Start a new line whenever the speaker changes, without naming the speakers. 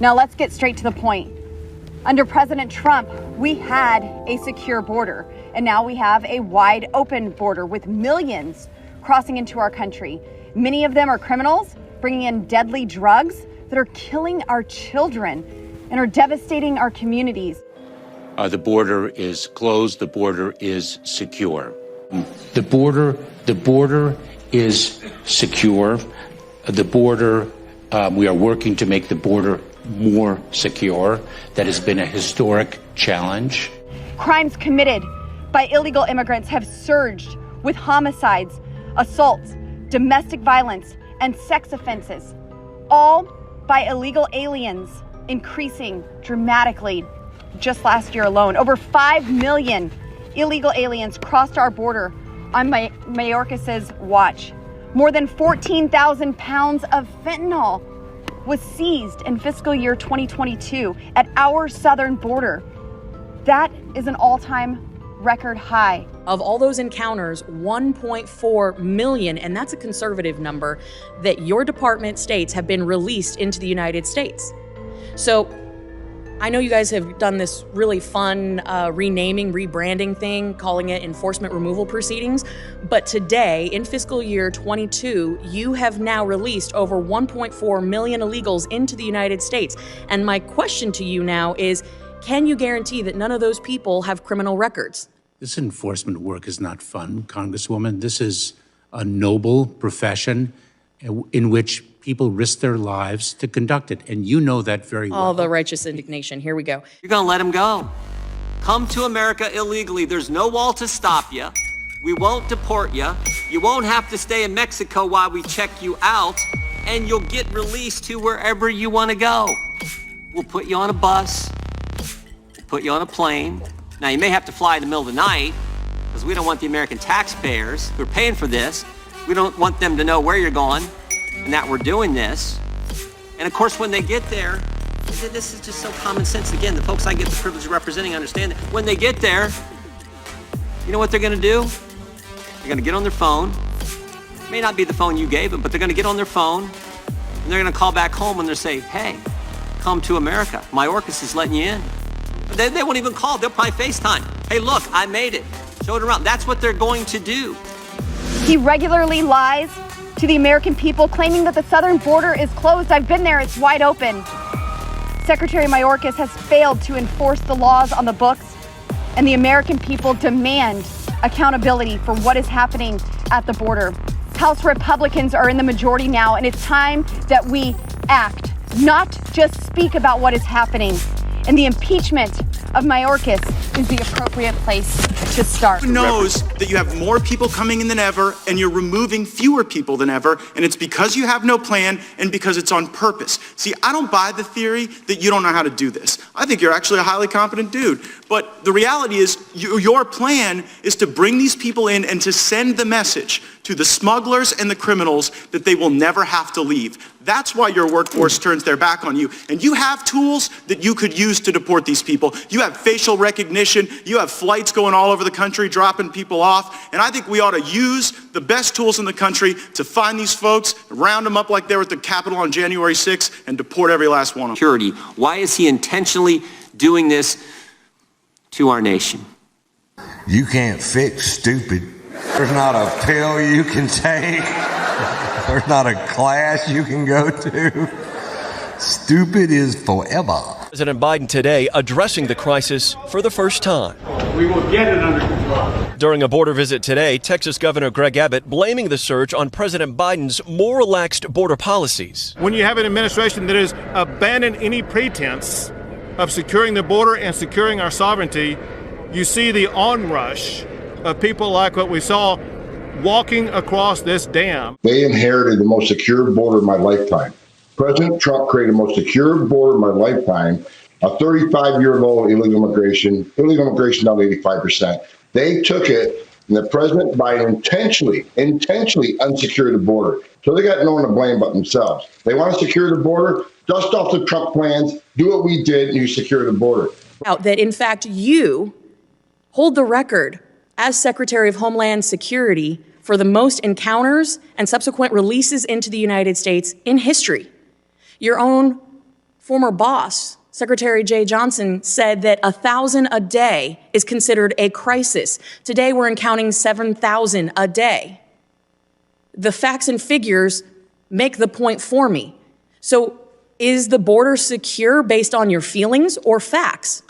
Now let's get straight to the point. Under President Trump, we had a secure border, and now we have a wide open border with millions crossing into our country. Many of them are criminals bringing in deadly drugs that are killing our children and are devastating our communities.
The border is closed. The border is secure. The border is secure. The border, we are working to make the border more secure. That has been a historic challenge.
Crimes committed by illegal immigrants have surged with homicides, assaults, domestic violence, and sex offenses, all by illegal aliens increasing dramatically. Just last year alone, over 5 million illegal aliens crossed our border on Mayorkas's watch. More than 14,000 pounds of fentanyl was seized in fiscal year 2022 at our southern border. That is an all-time record high.
Of all those encounters, 1.4 million, and that's a conservative number, that your department states have been released into the United States. So I know you guys have done this really fun renaming, rebranding thing, calling it enforcement removal proceedings. But today, in fiscal year 22, you have now released over 1.4 million illegals into the United States. And my question to you now is, can you guarantee that none of those people have criminal records?
This enforcement work is not fun, Congresswoman. This is a noble profession in which people risk their lives to conduct it, and you know that very well.
All the righteous indignation. Here we go.
You're gonna let them go. Come to America illegally. There's no wall to stop you. We won't deport you. You won't have to stay in Mexico while we check you out, and you'll get released to wherever you want to go. We'll put you on a bus. We'll put you on a plane. Now, you may have to fly in the middle of the night because we don't want the American taxpayers who are paying for this. We don't want them to know where you're going and that we're doing this. And of course, when they get there, this is just so common sense. Again, the folks I get the privilege of representing understand that when they get there, you know what they're gonna do? They're gonna get on their phone. It may not be the phone you gave them, but they're gonna get on their phone and they're gonna call back home and they'll say, hey, come to America. Mayorkas is letting you in. They won't even call, they'll probably FaceTime. Hey, look, I made it. Show it around. That's what they're going to do.
He regularly lies to the American people, claiming that the southern border is closed. I've been there, it's wide open. Secretary Mayorkas has failed to enforce the laws on the books, and the American people demand accountability for what is happening at the border. House Republicans are in the majority now, and it's time that we act, not just speak about what is happening. And the impeachment of Mayorkas is the appropriate place to start.
Who knows that you have more people coming in than ever and you're removing fewer people than ever, and it's because you have no plan and because it's on purpose. See, I don't buy the theory that you don't know how to do this. I think you're actually a highly competent dude. But the reality is your plan is to bring these people in and to send the message to the smugglers and the criminals that they will never have to leave. That's why your workforce turns their back on you. And you have tools that you could use to deport these people. You have facial recognition. You have flights going all over the country, dropping people off. And I think we ought to use the best tools in the country to find these folks, round them up like they were at the Capitol on January 6th, and deport every last one of them.
Security. Why is he intentionally doing this to our nation?
You can't fix stupid. There's not a pill you can take. There's not a class you can go to. Stupid is forever.
President Biden today addressing the crisis for the first time.
We will get it under control.
During a border visit today, Texas Governor Greg Abbott blaming the surge on President Biden's more relaxed border policies.
When you have an administration that has abandoned any pretense of securing the border and securing our sovereignty, you see the onrush of people like what we saw walking across this dam.
They inherited the most secure border of my lifetime. President Trump created the most secure border of my lifetime, a 35-year low illegal immigration down to 85%. They took it, and the President Biden intentionally unsecured the border. So they got no one to blame but themselves. They want to secure the border, dust off the Trump plans, do what we did, and you secure the border.
That in fact you hold the record as Secretary of Homeland Security for the most encounters and subsequent releases into the United States in history. Your own former boss, Secretary Jay Johnson, said that 1,000 a day is considered a crisis. Today, we're counting 7,000 a day. The facts and figures make the point for me. So is the border secure based on your feelings or facts?